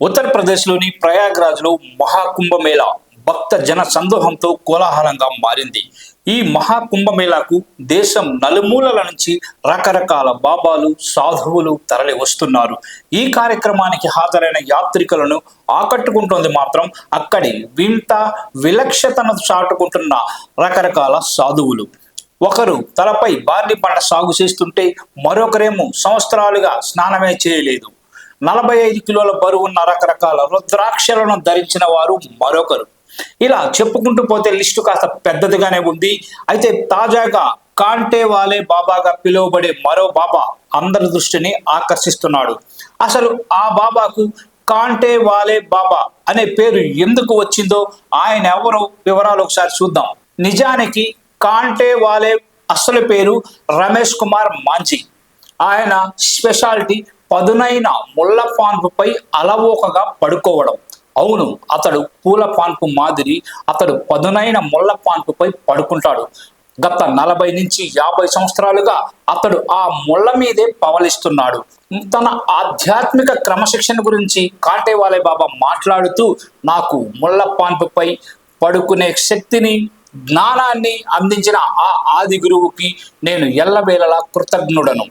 ఉత్తరప్రదేశ్లోని ప్రయాగ్రాజ్లో మహాకుంభమేళా భక్త జన సందోహంతో కోలాహలంగా మారింది. ఈ మహాకుంభమేళాకు దేశం నలుమూలల నుంచి రకరకాల బాబాలు, సాధువులు తరలి వస్తున్నారు. ఈ కార్యక్రమానికి హాజరైన యాత్రికులను ఆకట్టుకుంటోంది మాత్రం అక్కడి వింత విలక్షణతను చాటుకుంటున్న రకరకాల సాధువులు. ఒకరు తలపై బార్లీ పంట సాగు చేస్తుంటే మరొకరేమో సంవత్సరాలుగా స్నానమే చేయలేదు. 45 కిలోల బరువున్న రకరకాల రుద్రాక్షలను ధరించిన వారు మరొకరు. ఇలా చెప్పుకుంటూ పోతే లిస్టు కాస్త పెద్దదిగానే ఉంది. అయితే తాజాగా కాంటే వాలే బాబాగా పిలువబడే మరో బాబా అందరి దృష్టిని ఆకర్షిస్తున్నాడు. అసలు ఆ బాబాకు కాంటే వాలే బాబా అనే పేరు ఎందుకు వచ్చిందో, ఆయన ఎవరో వివరాలు ఒకసారి చూద్దాం. నిజానికి కాంటే వాలే అసలు పేరు రమేష్ కుమార్ మాంజీ. ఆయన స్పెషాలిటీ పదునైన ముళ్ళ పాన్పుపై అలవోకగా పడుకోవడం. అవును, అతడు పూల పాన్పు మాదిరి అతడు పదునైన ముళ్ళ పాన్పుపై పడుకుంటాడు. గత 40 నుంచి 50 సంవత్సరాలుగా అతడు ఆ ముళ్ళ మీదే పవలిస్తున్నాడు. తన ఆధ్యాత్మిక క్రమశిక్షణ గురించి కాంటేవాలే బాబా మాట్లాడుతూ, నాకు ముళ్ళ పాన్పుపై పడుకునే శక్తిని, జ్ఞానాన్ని అందించిన ఆ ఆది గురువుకి నేను ఎల్లవేళలా కృతజ్ఞుడను.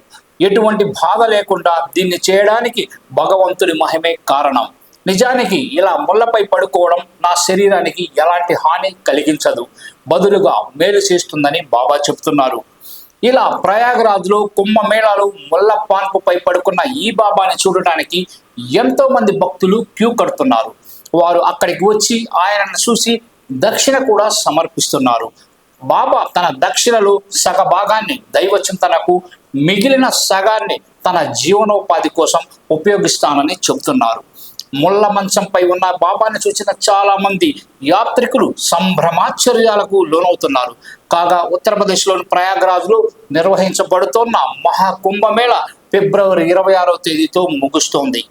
ఎటువంటి బాధ లేకుండా దీన్ని చేయడానికి భగవంతుడి మహిమే కారణం. నిజానికి ఇలా ముళ్ళపై పడుకోవడం నా శరీరానికి ఎలాంటి హాని కలిగించదు, బదులుగా మేలు చేస్తుందని బాబా చెప్తున్నారు. ఇలా ప్రయాగరాజ్లో కుంభమేళాలో ముళ్ళ పాన్పుపై పడుకున్న ఈ బాబాని చూడటానికి ఎంతో మంది భక్తులు క్యూ కడుతున్నారు. వారు అక్కడికి వచ్చి ఆయనను చూసి దక్షిణ కూడా సమర్పిస్తున్నారు. బాబా తన దక్షిణలో సగ భాగాన్ని దైవ చింతనకు, మిగిలిన సగాన్ని తన జీవనోపాధి కోసం ఉపయోగిస్తానని చెబుతున్నారు. ముళ్ళ మంచంపై ఉన్న బాబాని చూసిన చాలా మంది యాత్రికులు సంభ్రమాశ్చర్యాలకు లోనవుతున్నారు. కాగా ఉత్తరప్రదేశ్లోని ప్రయాగ్రాజ్లో నిర్వహించబడుతోన్న మహాకుంభమేళా ఫిబ్రవరి 26వ తేదీతో ముగుస్తోంది.